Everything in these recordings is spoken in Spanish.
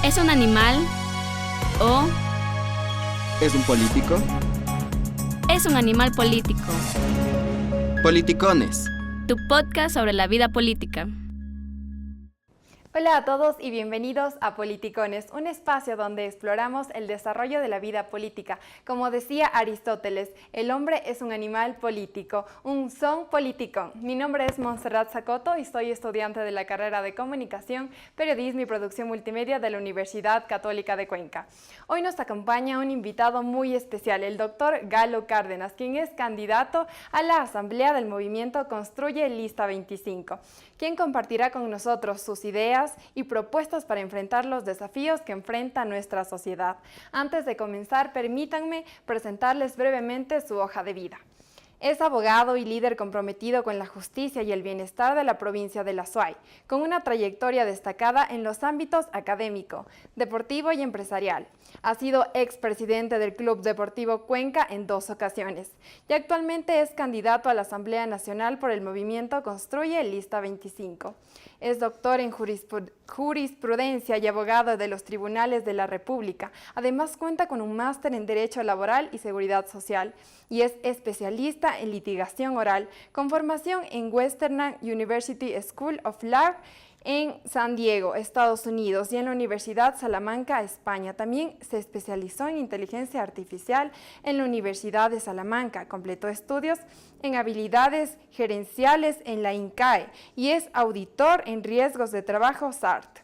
¿Es un animal o ¿Es un político? es un animal político? Politicones. Tu podcast sobre la vida política. Hola a todos y bienvenidos a Politicones, un espacio donde exploramos el desarrollo de la vida política. Como decía Aristóteles, el hombre es un animal político, un son politicón. Mi nombre es Montserrat Zacoto y soy estudiante de la carrera de Comunicación, Periodismo y Producción Multimedia de la Universidad Católica de Cuenca. Hoy nos acompaña un invitado muy especial, el doctor Galo Cárdenas, quien es candidato a la Asamblea del Movimiento Construye Lista 25, quien compartirá con nosotros sus ideas y propuestas para enfrentar los desafíos que enfrenta nuestra sociedad. Antes de comenzar, permítanme presentarles brevemente su hoja de vida. Es abogado y líder comprometido con la justicia y el bienestar de la provincia de La Suay, con una trayectoria destacada en los ámbitos académico, deportivo y empresarial. Ha sido expresidente del Club Deportivo Cuenca en 2 ocasiones y actualmente es candidato a la Asamblea Nacional por el movimiento Construye Lista 25. Es doctor en jurisprudencia y abogado de los tribunales de la República. Además cuenta con un máster en Derecho Laboral y Seguridad Social y es especialista en litigación oral con formación en Western University School of Law en San Diego, Estados Unidos, y en la Universidad Salamanca, España. También se especializó en inteligencia artificial en la Universidad de Salamanca. Completó estudios en habilidades gerenciales en la INCAE y es auditor en riesgos de trabajo SART.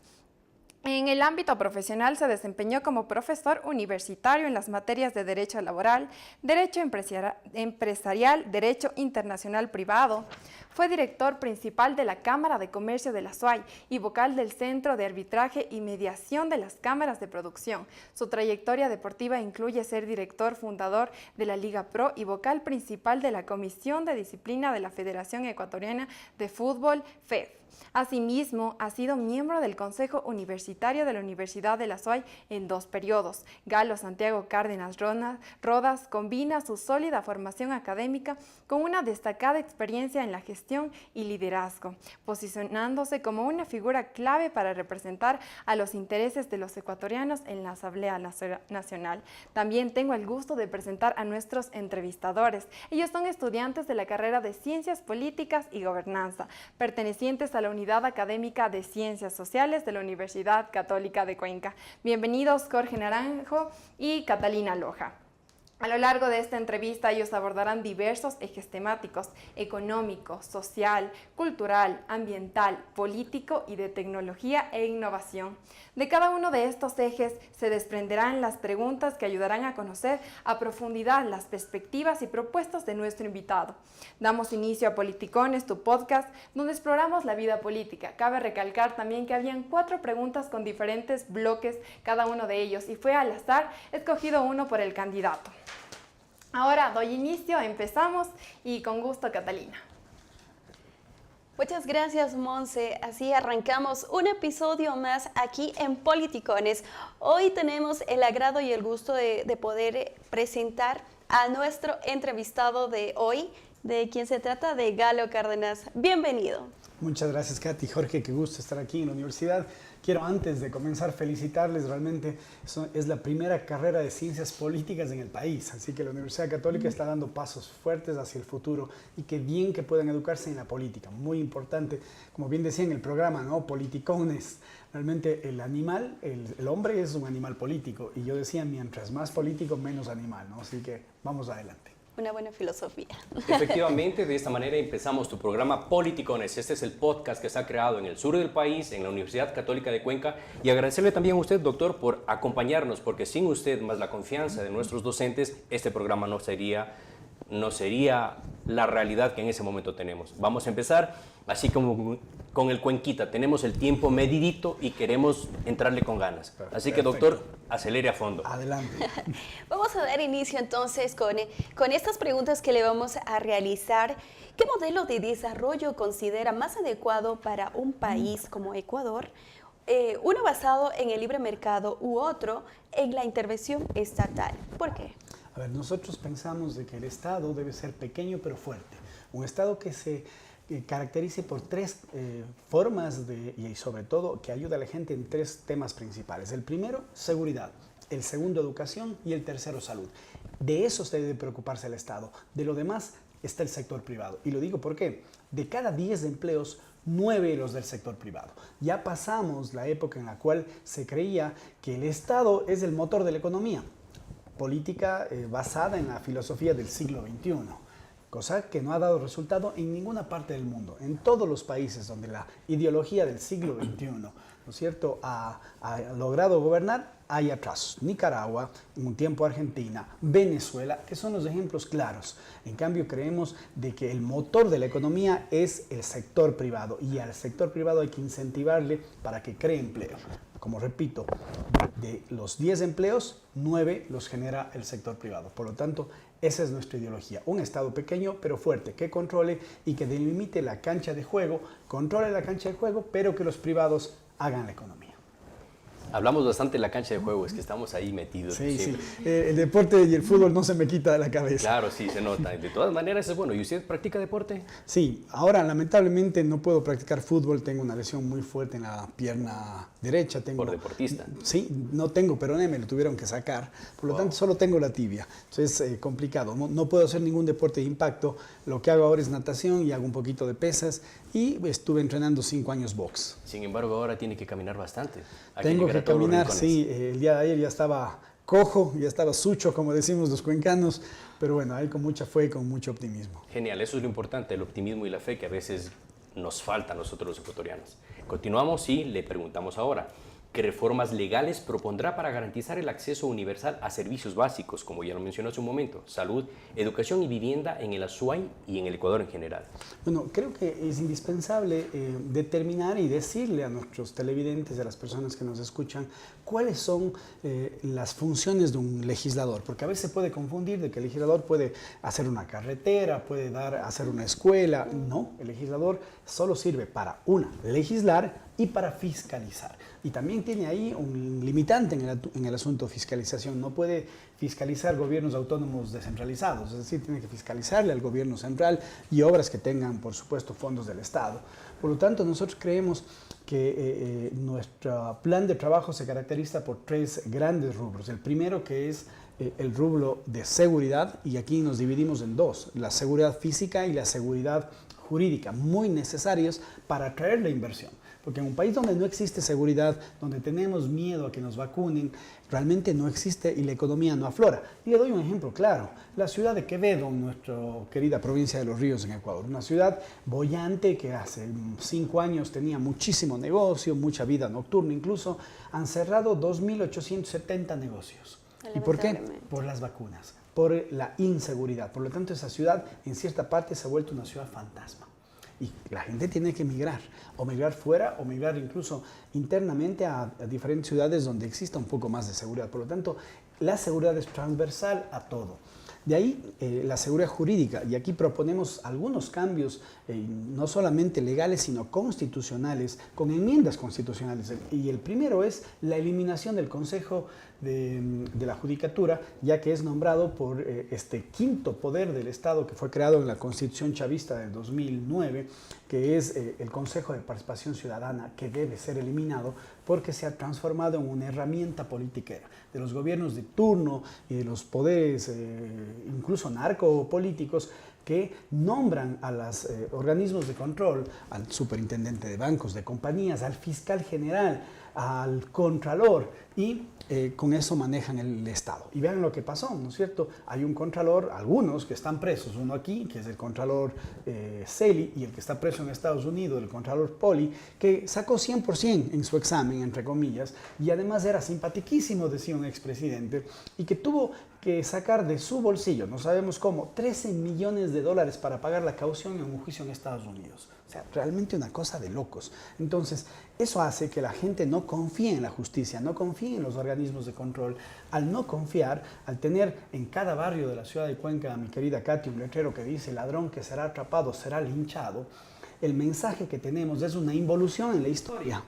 En el ámbito profesional se desempeñó como profesor universitario en las materias de Derecho Laboral, Derecho Empresarial, Derecho Internacional Privado. Fue director principal de la Cámara de Comercio de La Suay y vocal del Centro de Arbitraje y Mediación de las Cámaras de Producción. Su trayectoria deportiva incluye ser director fundador de la Liga Pro y vocal principal de la Comisión de Disciplina de la Federación Ecuatoriana de Fútbol, FED. Asimismo, ha sido miembro del Consejo Universitario de la Universidad de La Suay en 2 periodos. Galo Santiago Cárdenas Rodas combina su sólida formación académica con una destacada experiencia en la gestión y liderazgo, posicionándose como una figura clave para representar a los intereses de los ecuatorianos en la Asamblea Nacional. También tengo el gusto de presentar a nuestros entrevistadores. Ellos son estudiantes de la carrera de Ciencias Políticas y Gobernanza, pertenecientes a la Unidad Académica de Ciencias Sociales de la Universidad Católica de Cuenca. Bienvenidos Jorge Naranjo y Catalina Loja. A lo largo de esta entrevista ellos abordarán diversos ejes temáticos: económico, social, cultural, ambiental, político y de tecnología e innovación. De cada uno de estos ejes se desprenderán las preguntas que ayudarán a conocer a profundidad las perspectivas y propuestas de nuestro invitado. Damos inicio a Politicones, tu podcast, donde exploramos la vida política. Cabe recalcar también que habían 4 preguntas con diferentes bloques, cada uno de ellos, y fue al azar escogido uno por el candidato. Ahora doy inicio, empezamos y con gusto, Catalina. Muchas gracias, Monse. Así arrancamos un episodio más aquí en Politicones. Hoy tenemos el agrado y el gusto de poder presentar a nuestro entrevistado de hoy, de quien se trata de Galo Cárdenas. Bienvenido. Muchas gracias, Katy. Jorge, qué gusto estar aquí en la universidad. Quiero, antes de comenzar, felicitarles. Realmente es la primera carrera de ciencias políticas en el país, así que la Universidad Católica está dando pasos fuertes hacia el futuro y qué bien que puedan educarse en la política. Muy importante, como bien decía en el programa, ¿no? Politicones. Realmente el animal, el hombre es un animal político, y yo decía, mientras más político, menos animal, ¿no? Así que vamos adelante. Una buena filosofía. Efectivamente, de esta manera empezamos tu programa Politicones. Este es el podcast que se ha creado en el sur del país, en la Universidad Católica de Cuenca, y agradecerle también a usted, doctor, por acompañarnos, porque sin usted, más la confianza de nuestros docentes, este programa no sería la realidad que en ese momento tenemos. Vamos a empezar así como con el Cuenquita. Tenemos el tiempo medidito y queremos entrarle con ganas. Así que, doctor, acelere a fondo. Adelante. Vamos a dar inicio entonces con estas preguntas que le vamos a realizar. ¿Qué modelo de desarrollo considera más adecuado para un país como Ecuador? Uno basado en el libre mercado u otro en la intervención estatal. ¿Por qué? A ver, nosotros pensamos de que el Estado debe ser pequeño pero fuerte. Un Estado que se caracterice por tres formas y sobre todo que ayuda a la gente en tres temas principales. El primero, seguridad. El segundo, educación, y el tercero, salud. De eso se debe preocuparse el Estado. De lo demás está el sector privado. Y lo digo porque de cada 10 empleos, 9 los del sector privado. Ya pasamos la época en la cual se creía que el Estado es el motor de la economía. Política basada en la filosofía del siglo XXI. Cosa que no ha dado resultado en ninguna parte del mundo. En todos los países donde la ideología del siglo XXI, ¿no es cierto?, ha logrado gobernar, hay atrasos. Nicaragua, en un tiempo Argentina, Venezuela, que son los ejemplos claros. En cambio, creemos de que el motor de la economía es el sector privado y al sector privado hay que incentivarle para que cree empleo. Como repito, de los 10 empleos, 9 los genera el sector privado. Por lo tanto, esa es nuestra ideología. Un Estado pequeño pero fuerte que controle y que delimite la cancha de juego, controle la cancha de juego, pero que los privados hagan la economía. Hablamos bastante de la cancha de juego, es que estamos ahí metidos. Sí, siempre. sí. El deporte y el fútbol no se me quita de la cabeza. Claro, sí, se nota. De todas maneras es bueno. ¿Y usted practica deporte? Sí, ahora lamentablemente no puedo practicar fútbol, tengo una lesión muy fuerte en la pierna derecha. Por deportista. Sí, no tengo peroné, me lo tuvieron que sacar, por lo tanto solo tengo la tibia. Entonces es complicado, no puedo hacer ningún deporte de impacto. Lo que hago ahora es natación y hago un poquito de pesas y estuve entrenando 5 años box. Sin embargo, ahora tiene que caminar bastante. Tengo que caminar, sí, el día de ayer ya estaba cojo, ya estaba sucho, como decimos los cuencanos, pero bueno, ahí con mucha fe y con mucho optimismo. Genial, eso es lo importante, el optimismo y la fe que a veces nos falta a nosotros los ecuatorianos. Continuamos y le preguntamos ahora, ¿qué reformas legales propondrá para garantizar el acceso universal a servicios básicos, como ya lo mencionó hace un momento, salud, educación y vivienda en el Azuay y en el Ecuador en general? Bueno, creo que es indispensable determinar y decirle a nuestros televidentes, a las personas que nos escuchan, cuáles son las funciones de un legislador, porque a veces se puede confundir de que el legislador puede hacer una carretera, puede hacer una escuela. No, el legislador solo sirve para, legislar y para fiscalizar. Y también tiene ahí un limitante en el asunto de fiscalización. No puede fiscalizar gobiernos autónomos descentralizados, es decir, tiene que fiscalizarle al gobierno central y obras que tengan, por supuesto, fondos del Estado. Por lo tanto, nosotros creemos que nuestro plan de trabajo se caracteriza por 3 grandes rubros. El primero, que es el rubro de seguridad, y aquí nos dividimos en 2, la seguridad física y la seguridad jurídica, muy necesarios para atraer la inversión. Porque en un país donde no existe seguridad, donde tenemos miedo a que nos vacunen, realmente no existe y la economía no aflora. Y le doy un ejemplo claro. La ciudad de Quevedo, nuestra querida provincia de Los Ríos en Ecuador, una ciudad boyante que hace 5 años tenía muchísimo negocio, mucha vida nocturna incluso, han cerrado 2.870 negocios. ¿Y por qué? Por las vacunas, por la inseguridad. Por lo tanto, esa ciudad en cierta parte se ha vuelto una ciudad fantasma. Y la gente tiene que migrar, o migrar fuera, o migrar incluso internamente a diferentes ciudades donde exista un poco más de seguridad. Por lo tanto, la seguridad es transversal a todo. De ahí la seguridad jurídica, y aquí proponemos algunos cambios, no solamente legales, sino constitucionales, con enmiendas constitucionales. Y el primero es la eliminación del Consejo de la Judicatura, ya que es nombrado por este quinto poder del Estado que fue creado en la Constitución chavista del 2009, que es el Consejo de Participación Ciudadana, que debe ser eliminado porque se ha transformado en una herramienta politiquera de los gobiernos de turno y de los poderes, incluso narcopolíticos, que nombran a los organismos de control, al superintendente de bancos, de compañías, al fiscal general, al contralor, y con eso manejan el Estado. Y vean lo que pasó, ¿no es cierto? Hay un contralor, algunos que están presos, uno aquí, que es el contralor Celi, y el que está preso en Estados Unidos, el contralor Poli, que sacó 100% en su examen, entre comillas, y además era simpatiquísimo, decía un expresidente, y que tuvo que sacar de su bolsillo, no sabemos cómo, $13 millones para pagar la caución en un juicio en Estados Unidos. O sea, realmente una cosa de locos. Entonces, eso hace que la gente no confíe en la justicia, no confíe en los organismos de control. Al no confiar, al tener en cada barrio de la ciudad de Cuenca, mi querida Katy, un letrero que dice: ladrón que será atrapado será linchado, el mensaje que tenemos es una involución en la historia.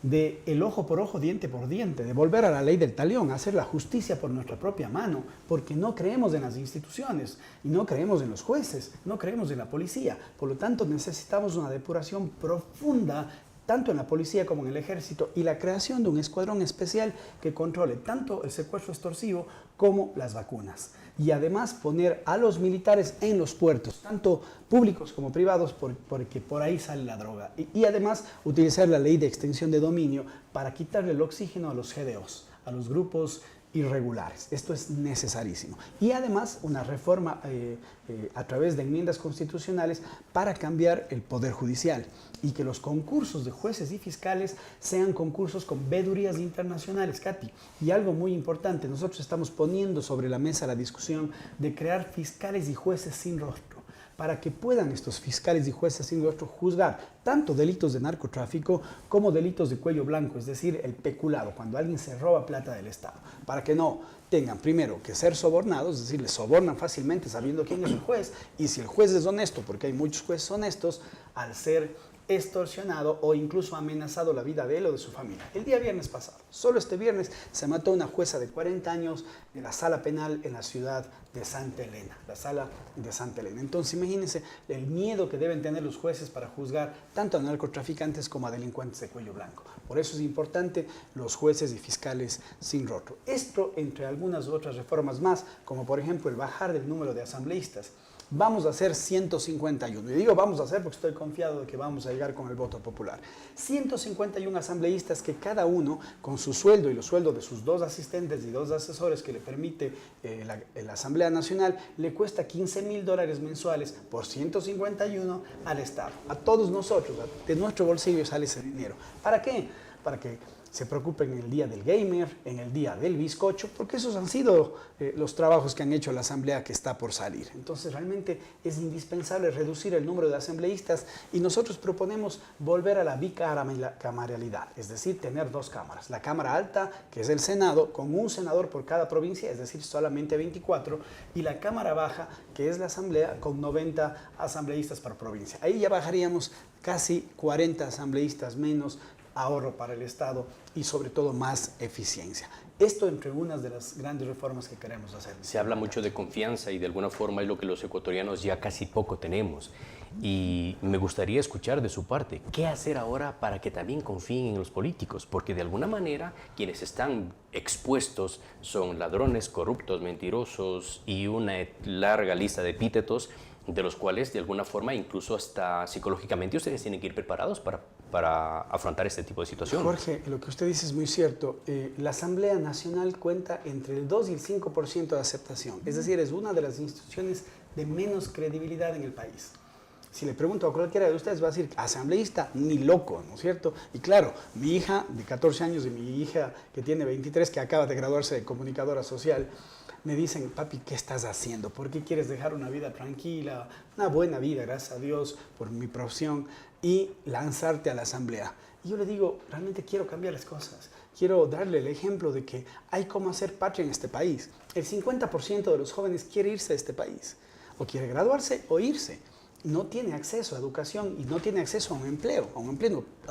de el ojo por ojo, diente por diente, de volver a la ley del talión, hacer la justicia por nuestra propia mano, porque no creemos en las instituciones y no creemos en los jueces, no creemos en la policía. Por lo tanto, necesitamos una depuración profunda tanto en la policía como en el ejército, y la creación de un escuadrón especial que controle tanto el secuestro extorsivo como las vacunas. Y además poner a los militares en los puertos, tanto públicos como privados, porque por ahí sale la droga. Y además utilizar la ley de extensión de dominio para quitarle el oxígeno a los GDOs, a los grupos irregulares. Esto es necesarísimo. Y además una reforma a través de enmiendas constitucionales para cambiar el Poder Judicial y que los concursos de jueces y fiscales sean concursos con vedurías internacionales, Katy. Y algo muy importante, nosotros estamos poniendo sobre la mesa la discusión de crear fiscales y jueces sin rostro, para que puedan estos fiscales y jueces sin rostro juzgar tanto delitos de narcotráfico como delitos de cuello blanco, es decir, el peculado, cuando alguien se roba plata del Estado, para que no tengan primero que ser sobornados, es decir, les sobornan fácilmente sabiendo quién es el juez, y si el juez es honesto, porque hay muchos jueces honestos, al ser extorsionado o incluso amenazado la vida de él o de su familia. El día viernes pasado, solo este viernes, se mató una jueza de 40 años de la sala penal en la ciudad de Santa Elena, la sala de Santa Elena. Entonces, imagínense el miedo que deben tener los jueces para juzgar tanto a narcotraficantes como a delincuentes de cuello blanco. Por eso es importante los jueces y fiscales sin rostro. Esto, entre algunas otras reformas más, como por ejemplo el bajar del número de asambleístas. Vamos a hacer 151. Y digo vamos a hacer porque estoy confiado de que vamos a llegar con el voto popular. 151 asambleístas que cada uno, con su sueldo y los sueldos de sus 2 asistentes y 2 asesores que le permite la Asamblea Nacional, le cuesta $15,000 mensuales por 151 al Estado. A todos nosotros, de nuestro bolsillo sale ese dinero. ¿Para qué? Para que se preocupen en el día del gamer, en el día del bizcocho, porque esos han sido los trabajos que han hecho la asamblea que está por salir. Entonces realmente es indispensable reducir el número de asambleístas y nosotros proponemos volver a la bicameralidad, es decir, tener 2 cámaras. La Cámara Alta, que es el Senado, con un senador por cada provincia, es decir, solamente 24, y la Cámara Baja, que es la Asamblea, con 90 asambleístas por provincia. Ahí ya bajaríamos casi 40 asambleístas menos, ahorro para el Estado y sobre todo más eficiencia. Esto entre unas de las grandes reformas que queremos hacer. Se habla mucho de confianza y de alguna forma es lo que los ecuatorianos ya casi poco tenemos. Y me gustaría escuchar de su parte, ¿qué hacer ahora para que también confíen en los políticos? Porque de alguna manera quienes están expuestos son ladrones, corruptos, mentirosos y una larga lista de epítetos de los cuales de alguna forma incluso hasta psicológicamente ustedes tienen que ir preparados para afrontar este tipo de situación. Jorge, lo que usted dice es muy cierto. La Asamblea Nacional cuenta entre el 2 y el 5% de aceptación. Es decir, es una de las instituciones de menos credibilidad en el país. Si le pregunto a cualquiera de ustedes, va a decir, asambleísta, ni loco, ¿no es cierto? Y claro, mi hija de 14 años y mi hija que tiene 23, que acaba de graduarse de comunicadora social, me dicen, papi, ¿qué estás haciendo? ¿Por qué quieres dejar una vida tranquila, una buena vida, gracias a Dios, por mi profesión, y lanzarte a la asamblea? Y yo le digo, realmente quiero cambiar las cosas. Quiero darle el ejemplo de que hay cómo hacer patria en este país. El 50% de los jóvenes quiere irse de este país. O quiere graduarse o irse. No tiene acceso a educación y no tiene acceso a un empleo, a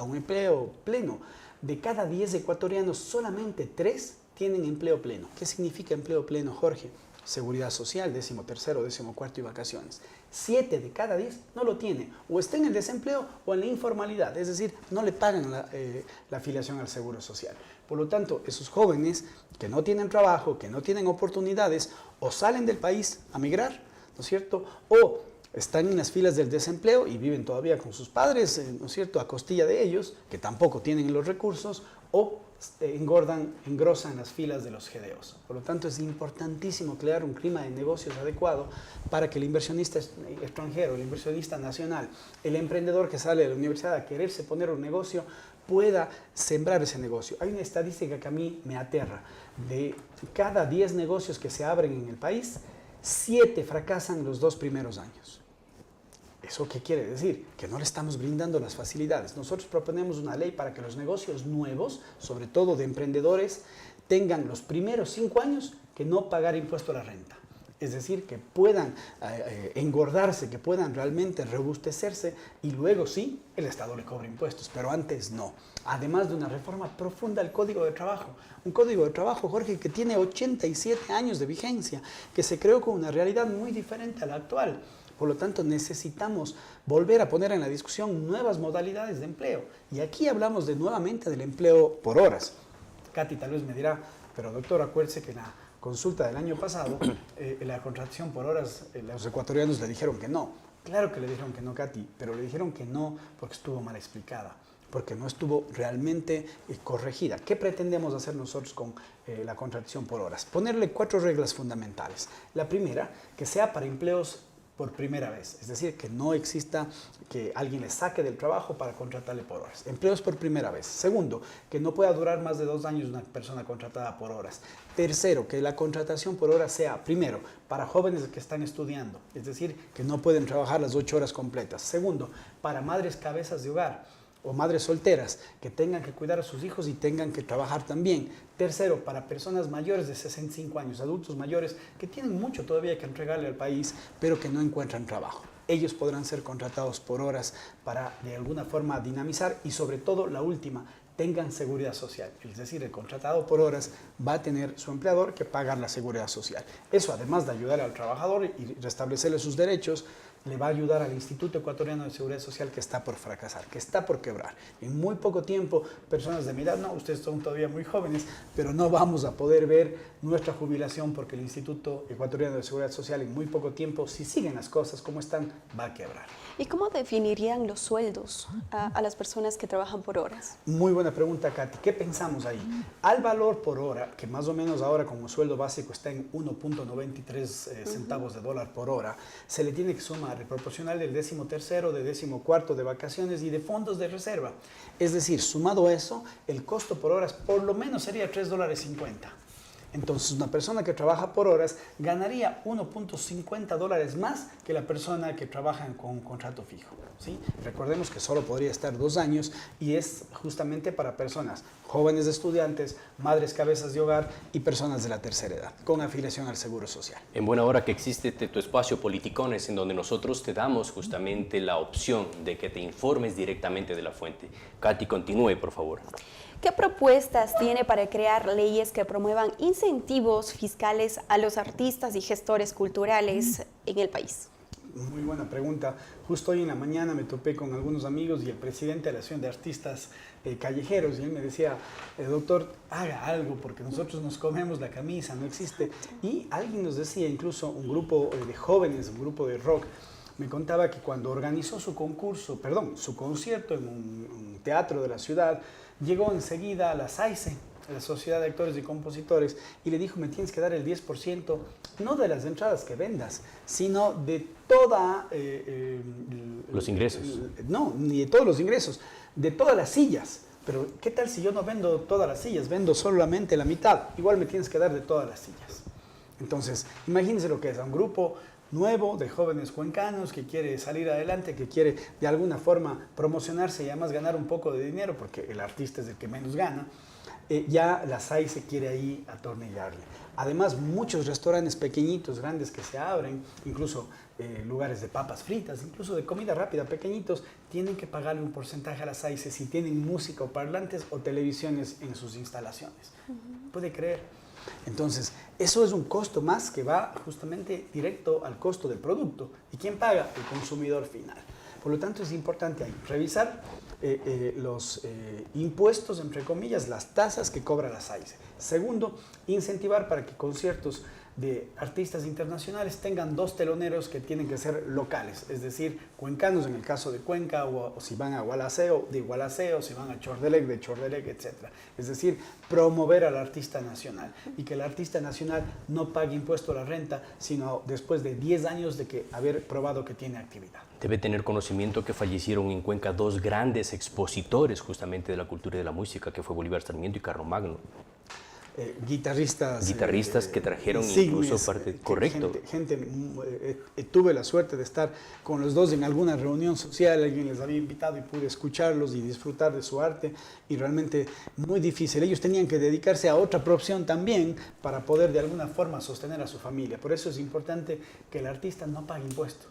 un empleo pleno. De cada 10 ecuatorianos, solamente 3 tienen empleo pleno. ¿Qué significa empleo pleno, Jorge? Seguridad social, 13º, 14º y vacaciones. 7 de cada 10 no lo tiene. O está en el desempleo o en la informalidad. Es decir, no le pagan la afiliación al seguro social. Por lo tanto, esos jóvenes que no tienen trabajo, que no tienen oportunidades, o salen del país a migrar, ¿no es cierto? O están en las filas del desempleo y viven todavía con sus padres, ¿no es cierto?, a costilla de ellos, que tampoco tienen los recursos, o engrosan las filas de los GDOs. Por lo tanto, es importantísimo crear un clima de negocios adecuado para que el inversionista extranjero, el inversionista nacional, el emprendedor que sale de la universidad a quererse poner un negocio, pueda sembrar ese negocio. Hay una estadística que a mí me aterra. De cada 10 negocios que se abren en el país, 7 fracasan los 2 primeros años. ¿Eso qué quiere decir? Que no le estamos brindando las facilidades. Nosotros proponemos una ley para que los negocios nuevos, sobre todo de emprendedores, tengan los primeros 5 años que no pagar impuesto a la renta. Es decir, que puedan engordarse, que puedan realmente robustecerse y luego sí, el Estado le cobra impuestos, pero antes no. Además de una reforma profunda al Código de Trabajo. Un Código de Trabajo, Jorge, que tiene 87 años de vigencia, que se creó con una realidad muy diferente a la actual. Por lo tanto, necesitamos volver a poner en la discusión nuevas modalidades de empleo. Y aquí hablamos nuevamente del empleo por horas. Katy tal vez me dirá, pero doctor, acuérdese que la consulta del año pasado, la contratación por horas, los ecuatorianos le dijeron que no. Claro que le dijeron que no, Katy, pero le dijeron que no porque estuvo mal explicada, porque no estuvo realmente corregida. ¿Qué pretendemos hacer nosotros con la contratación por horas? Ponerle 4 reglas fundamentales. La primera, que sea para empleos por primera vez, es decir, que no exista que alguien le saque del trabajo para contratarle por horas. Empleos por primera vez. Segundo, que no pueda durar más de 2 años una persona contratada por horas. Tercero, que la contratación por horas sea, primero, para jóvenes que están estudiando, es decir, que no pueden trabajar las 8 horas completas. Segundo, para madres cabezas de hogar o madres solteras que tengan que cuidar a sus hijos y tengan que trabajar también. Tercero, para personas mayores de 65 años, adultos mayores que tienen mucho todavía que entregarle al país, pero que no encuentran trabajo. Ellos podrán ser contratados por horas para de alguna forma dinamizar y sobre todo la última, tengan seguridad social. Es decir, el contratado por horas va a tener su empleador que pagar la seguridad social. Eso, además de ayudar al trabajador y restablecerle sus derechos, le va a ayudar al Instituto Ecuatoriano de Seguridad Social que está por fracasar, que está por quebrar. En muy poco tiempo, personas de mi edad, no, ustedes son todavía muy jóvenes, pero no vamos a poder ver nuestra jubilación porque el Instituto Ecuatoriano de Seguridad Social en muy poco tiempo, si siguen las cosas como están, va a quebrar. ¿Y cómo definirían los sueldos a las personas que trabajan por horas? Muy buena pregunta, Katy. ¿Qué pensamos ahí? Al valor por hora, que más o menos ahora como sueldo básico está en 1.93 centavos de dólar por hora, se le tiene que sumar el proporcional del 13º, del 14º de vacaciones y de fondos de reserva. Es decir, sumado a eso, el costo por horas por lo menos sería $3.50. Entonces, una persona que trabaja por horas ganaría $1.50 más que la persona que trabaja con un contrato fijo, ¿sí? Recordemos que solo podría estar 2 años y es justamente para personas jóvenes estudiantes, madres cabezas de hogar y personas de la tercera edad, con afiliación al Seguro Social. En buena hora que existe tu espacio Politicones, en donde nosotros te damos justamente la opción de que te informes directamente de la fuente. Katy, continúe, por favor. ¿Qué propuestas tiene para crear leyes que promuevan incentivos fiscales a los artistas y gestores culturales en el país? Muy buena pregunta. Justo hoy en la mañana me topé con algunos amigos y el presidente de la Asociación de Artistas Callejeros y él me decía, doctor, haga algo porque nosotros nos comemos la camisa, no existe. Y alguien nos decía, incluso un grupo de jóvenes, un grupo de rock, me contaba que cuando organizó su concierto en un teatro de la ciudad, llegó enseguida a la SAICE, la Sociedad de Actores y Compositores, y le dijo, me tienes que dar el 10%, no de las entradas que vendas, sino de toda... los ingresos. No, ni de todos los ingresos, de todas las sillas. Pero, ¿qué tal si yo no vendo todas las sillas? Vendo solamente la mitad. Igual me tienes que dar de todas las sillas. Entonces, imagínense lo que es a un grupo nuevo de jóvenes cuencanos que quiere salir adelante, que quiere de alguna forma promocionarse y además ganar un poco de dinero, porque el artista es el que menos gana, ya la SAI se quiere ahí atornillarle. Además, muchos restaurantes pequeñitos, grandes que se abren, incluso lugares de papas fritas, incluso de comida rápida, pequeñitos, tienen que pagarle un porcentaje a la SAI si tienen música o parlantes o televisiones en sus instalaciones. ¿Puede creer? Entonces, eso es un costo más que va justamente directo al costo del producto. ¿Y quién paga? El consumidor final. Por lo tanto, es importante ahí revisar los impuestos, entre comillas, las tasas que cobra la SAICE. Segundo, incentivar para que conciertos de artistas internacionales tengan 2 teloneros que tienen que ser locales, es decir, cuencanos en el caso de Cuenca, o si van a Gualaceo, de Gualaceo, si van a Chordelec, de Chordelec, etc. Es decir, promover al artista nacional y que el artista nacional no pague impuesto a la renta, sino después de 10 años de haber probado que tiene actividad. Debe tener conocimiento que fallecieron en Cuenca 2 grandes expositores justamente de la cultura y de la música, que fue Bolívar Sarmiento y Carlomagno. guitarristas. Guitarristas que trajeron insignes, incluso parte... Correcto. Tuve la suerte de estar con los dos en alguna reunión social, alguien les había invitado y pude escucharlos y disfrutar de su arte, y realmente muy difícil. Ellos tenían que dedicarse a otra profesión también para poder de alguna forma sostener a su familia. Por eso es importante que el artista no pague impuestos.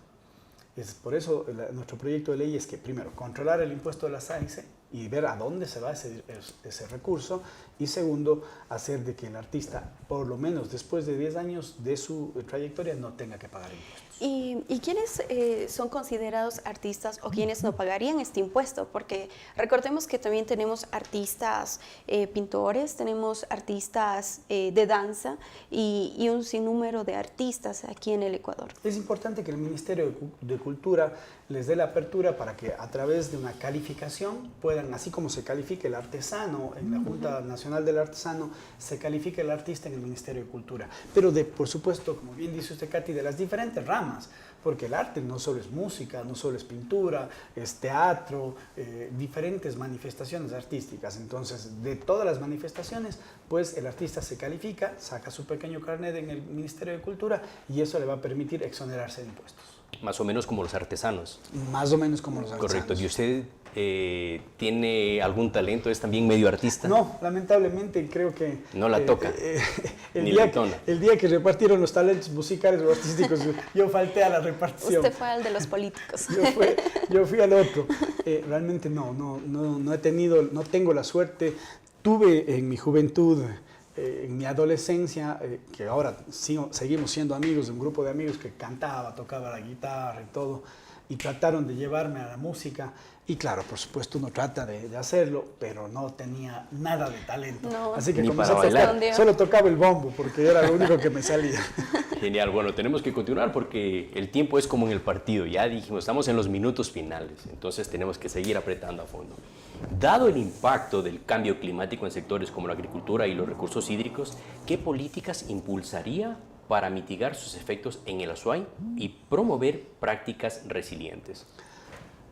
Por eso nuestro proyecto de ley es que, primero, controlar el impuesto de la SAICE y ver a dónde se va ese recurso, y segundo, hacer de que el artista, por lo menos después de 10 años de su trayectoria, no tenga que pagar impuestos. ¿Y quiénes son considerados artistas o quiénes no pagarían este impuesto? Porque recordemos que también tenemos artistas pintores, tenemos artistas de danza y un sinnúmero de artistas aquí en el Ecuador. Es importante que el Ministerio de Cultura les dé la apertura para que a través de una calificación puedan, así como se califica el artesano en la Junta Nacional del Artesano, se califica el artista en el Ministerio de Cultura. Pero por supuesto, como bien dice usted, Katy, de las diferentes ramas, porque el arte no solo es música, no solo es pintura, es teatro, diferentes manifestaciones artísticas. Entonces, de todas las manifestaciones, pues el artista se califica, saca su pequeño carnet en el Ministerio de Cultura y eso le va a permitir exonerarse de impuestos. Más o menos como los artesanos. Más o menos como los artesanos. Correcto. ¿Y usted tiene algún talento? ¿Es también medio artista? No, lamentablemente creo que... No la toca, ni la la tona. El día que repartieron los talentos musicales o artísticos, yo falté a la repartición. Usted fue al de los políticos. Yo fui al otro. Realmente no he tenido, no tengo la suerte. Tuve en mi juventud, en mi adolescencia, que ahora seguimos siendo amigos de un grupo de amigos que cantaba, tocaba la guitarra y todo, y trataron de llevarme a la música. Y claro, por supuesto uno trata de hacerlo, pero no tenía nada de talento. No. Así que Ni comencé para a tocar, bailar. solo tocaba el bombo, porque era lo único que me salía. Genial. Bueno, tenemos que continuar porque el tiempo es como en el partido. Ya dijimos, estamos en los minutos finales, entonces tenemos que seguir apretando a fondo. Dado el impacto del cambio climático en sectores como la agricultura y los recursos hídricos, ¿qué políticas impulsaría para mitigar sus efectos en el Azuay y promover prácticas resilientes?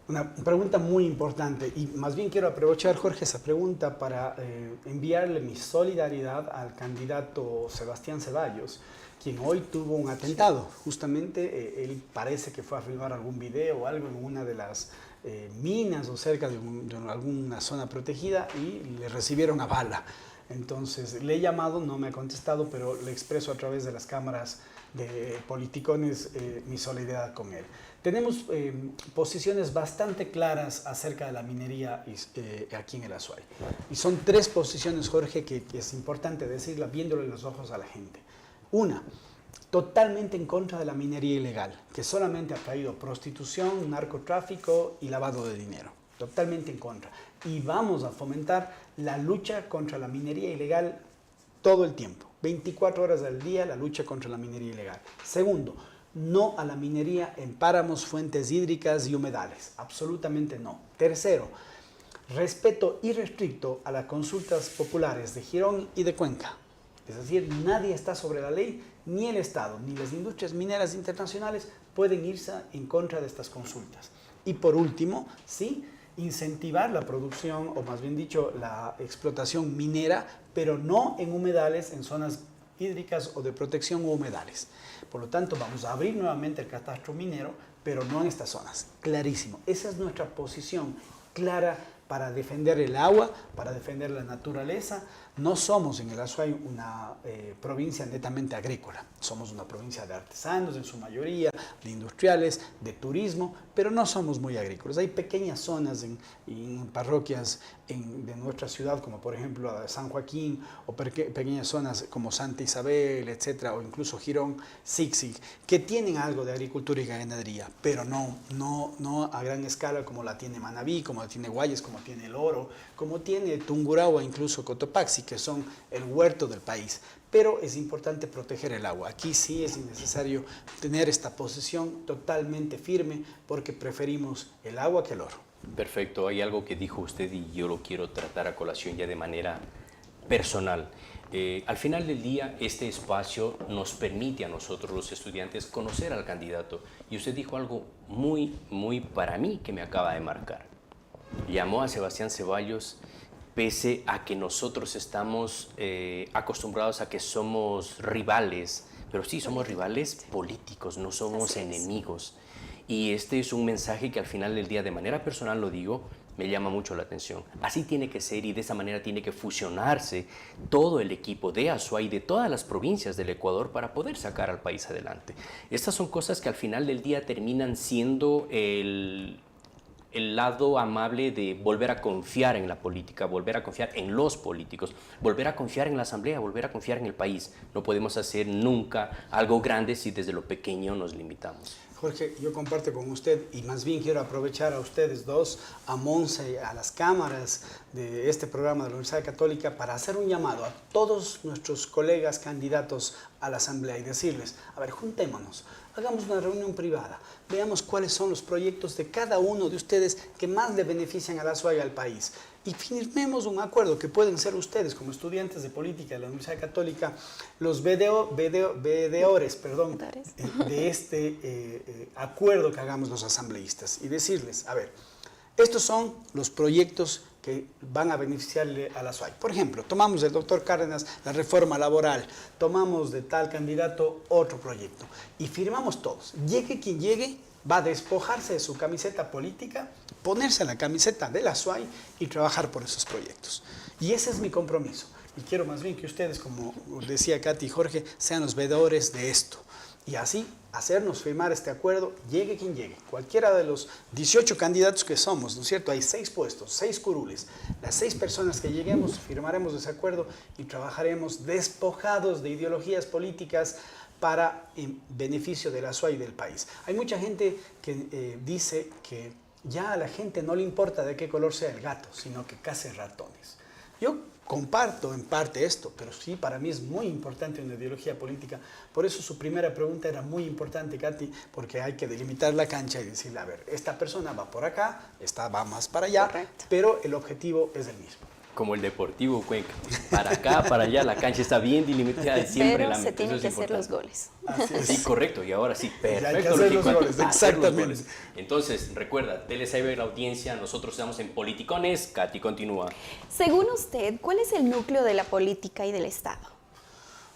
Una pregunta muy importante, y más bien quiero aprovechar, Jorge, esa pregunta para enviarle mi solidaridad al candidato Sebastián Ceballos, quien hoy tuvo un atentado. Justamente él parece que fue a filmar algún video o algo en una de las minas o cerca de alguna zona protegida y le recibieron a bala. Entonces le he llamado, no me ha contestado, pero le expreso a través de las cámaras de Politicones mi solidaridad con él. Tenemos posiciones bastante claras acerca de la minería aquí en el Azuay. Y son 3 posiciones, Jorge, que es importante decirla viéndole los ojos a la gente. Una, totalmente en contra de la minería ilegal, que solamente ha traído prostitución, narcotráfico y lavado de dinero. Totalmente en contra. Y vamos a fomentar la lucha contra la minería ilegal todo el tiempo. 24 horas al día la lucha contra la minería ilegal. Segundo, no a la minería en páramos, fuentes hídricas y humedales. Absolutamente no. Tercero, respeto irrestricto a las consultas populares de Girón y de Cuenca. Es decir, nadie está sobre la ley, ni el Estado, ni las industrias mineras internacionales pueden irse en contra de estas consultas. Y por último, sí, incentivar la producción, o más bien dicho, la explotación minera, pero no en humedales, en zonas hídricas o de protección o humedales. Por lo tanto, vamos a abrir nuevamente el catastro minero, pero no en estas zonas. Clarísimo. Esa es nuestra posición clara para defender el agua, para defender la naturaleza. No somos en el Azuay una provincia netamente agrícola, somos una provincia de artesanos en su mayoría, de industriales, de turismo, pero no somos muy agrícolas. Hay pequeñas zonas en parroquias de nuestra ciudad, como por ejemplo San Joaquín, o pequeñas zonas como Santa Isabel, etcétera, o incluso Girón, Siksik, que tienen algo de agricultura y ganadería, pero no a gran escala como la tiene Manabí, como la tiene Guayas, como tiene El Oro, como tiene Tungurahua, incluso Cotopaxi, que son el huerto del país. Pero es importante proteger el agua. Aquí sí es necesario tener esta posición totalmente firme porque preferimos el agua que el oro. Perfecto. Hay algo que dijo usted y yo lo quiero tratar a colación ya de manera personal. Al final del día, este espacio nos permite a nosotros los estudiantes conocer al candidato. Y usted dijo algo muy para mí que me acaba de marcar. Llamó a Sebastián Ceballos pese a que nosotros estamos acostumbrados a que somos rivales, pero sí somos rivales políticos, no somos enemigos. Y este es un mensaje que al final del día, de manera personal lo digo, me llama mucho la atención. Así tiene que ser y de esa manera tiene que fusionarse todo el equipo de Azuay, de todas las provincias del Ecuador para poder sacar al país adelante. Estas son cosas que al final del día terminan siendo el lado amable de volver a confiar en la política, volver a confiar en los políticos, volver a confiar en la asamblea, volver a confiar en el país. No podemos hacer nunca algo grande si desde lo pequeño nos limitamos. Jorge, yo comparto con usted y más bien quiero aprovechar a ustedes dos, a Monse, a las cámaras de este programa de la Universidad Católica para hacer un llamado a todos nuestros colegas candidatos a la Asamblea y decirles, a ver, juntémonos, hagamos una reunión privada, veamos cuáles son los proyectos de cada uno de ustedes que más le benefician a la Azuay y al país. Y firmemos un acuerdo que pueden ser ustedes como estudiantes de política de la Universidad Católica, los veedores de este acuerdo que hagamos los asambleístas y decirles, a ver, estos son los proyectos que van a beneficiarle a la Azuay. Por ejemplo, tomamos del doctor Cárdenas la reforma laboral, tomamos de tal candidato otro proyecto y firmamos todos. Llegue quien llegue, va a despojarse de su camiseta política, ponerse la camiseta de la Azuay y trabajar por esos proyectos. Y ese es mi compromiso. Y quiero más bien que ustedes, como decía Katy y Jorge, sean los veedores de esto. Y así hacernos firmar este acuerdo, llegue quien llegue. Cualquiera de los 18 candidatos que somos, ¿no es cierto? Hay 6 puestos, 6 curules. Las 6 personas que lleguemos, firmaremos ese acuerdo y trabajaremos despojados de ideologías políticas para en beneficio de la Azuay y del país. Hay mucha gente que dice que ya a la gente no le importa de qué color sea el gato, sino que case ratones. Yo comparto en parte esto, pero sí, para mí es muy importante una ideología política. Por eso su primera pregunta era muy importante, Katy, porque hay que delimitar la cancha y decirle, a ver, esta persona va por acá, esta va más para allá, correcto, pero el objetivo es el mismo. Como el Deportivo Cuenca, para acá, para allá, la cancha está bien delimitada y siempre pero se tienen que hacer los goles. Sí, correcto, y ahora sí, perfecto. Hay que hacer los goles, exactamente. Entonces, recuerda, denle saber a la audiencia, nosotros estamos en Politicones, Katy continúa. Según usted, ¿cuál es el núcleo de la política y del Estado?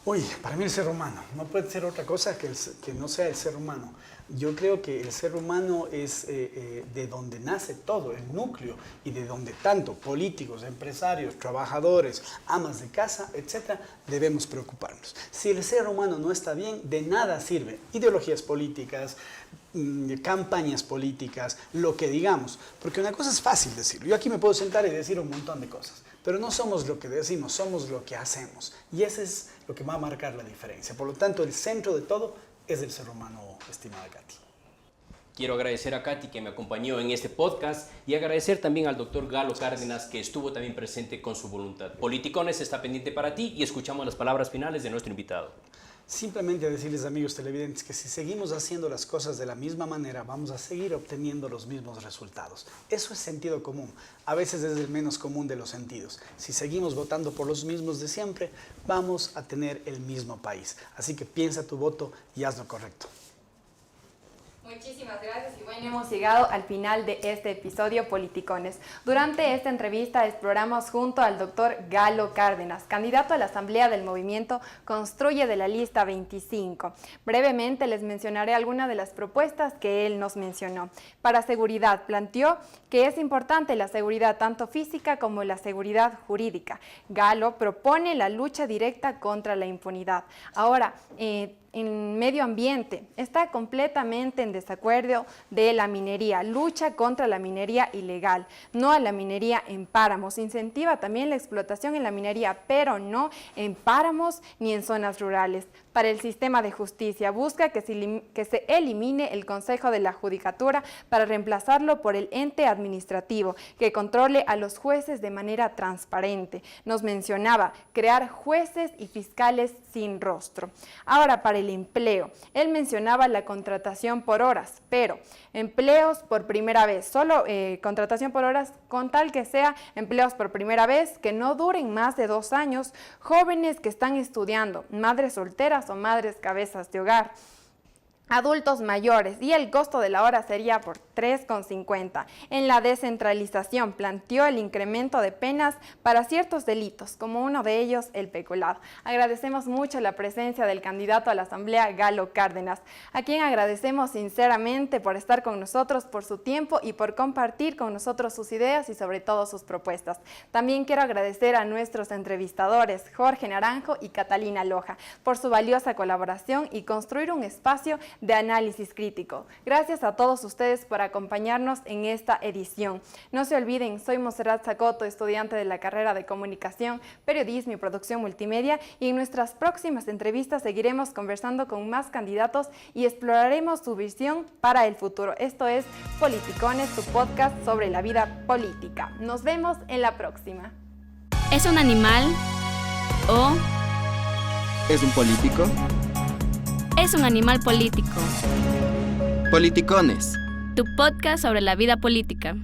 Uy, para mí el ser humano, no puede ser otra cosa que no sea el ser humano. Yo creo que el ser humano es de donde nace todo, el núcleo, y de donde tanto políticos, empresarios, trabajadores, amas de casa, etcétera, debemos preocuparnos. Si el ser humano no está bien, de nada sirve ideologías políticas, campañas políticas, lo que digamos, porque una cosa es fácil decirlo. Yo aquí me puedo sentar y decir un montón de cosas, pero no somos lo que decimos, somos lo que hacemos, y eso es lo que va a marcar la diferencia. Por lo tanto, el centro de todo es el ser humano, estimada Katy. Quiero agradecer a Katy que me acompañó en este podcast y agradecer también al doctor Galo Cárdenas que estuvo también presente con su voluntad. Politicones está pendiente para ti y escuchamos las palabras finales de nuestro invitado. Simplemente decirles, amigos televidentes, que si seguimos haciendo las cosas de la misma manera, vamos a seguir obteniendo los mismos resultados. Eso es sentido común. A veces es el menos común de los sentidos. Si seguimos votando por los mismos de siempre, vamos a tener el mismo país. Así que piensa tu voto y haz lo correcto. Muchísimas gracias y bueno, hemos llegado al final de este episodio Politicones. Durante esta entrevista exploramos junto al doctor Galo Cárdenas, candidato a la Asamblea del Movimiento Construye de la lista 25. Brevemente les mencionaré algunas de las propuestas que él nos mencionó. Para seguridad, planteó que es importante la seguridad tanto física como la seguridad jurídica. Galo propone la lucha directa contra la impunidad. Ahora, en medio ambiente, está completamente en desacuerdo de la minería, lucha contra la minería ilegal, no a la minería en páramos, incentiva también la explotación en la minería, pero no en páramos ni en zonas rurales. Para el sistema de justicia, busca que se elimine el Consejo de la Judicatura para reemplazarlo por el ente administrativo, que controle a los jueces de manera transparente. Nos mencionaba crear jueces y fiscales sin rostro. Ahora, para el empleo, él mencionaba la contratación por horas, pero empleos por primera vez, solo contratación por horas con tal que sea empleos por primera vez, que no duren más de 2 años, jóvenes que están estudiando, madres solteras o madres cabezas de hogar, adultos mayores, y el costo de la hora sería por 3,50. En la descentralización planteó el incremento de penas para ciertos delitos, como uno de ellos el peculado. Agradecemos mucho la presencia del candidato a la Asamblea, Galo Cárdenas, a quien agradecemos sinceramente por estar con nosotros, por su tiempo y por compartir con nosotros sus ideas y sobre todo sus propuestas. También quiero agradecer a nuestros entrevistadores, Jorge Naranjo y Catalina Loja, por su valiosa colaboración y construir un espacio de análisis crítico. Gracias a todos ustedes por acompañarnos en esta edición. No se olviden, soy Monserrat Zacoto, estudiante de la carrera de Comunicación, Periodismo y Producción Multimedia, y en nuestras próximas entrevistas seguiremos conversando con más candidatos y exploraremos su visión para el futuro. Esto es Politicones, tu podcast sobre la vida política. Nos vemos en la próxima. ¿Es un animal o ¿Es un político? es un animal político? Politicones. Tu podcast sobre la vida política.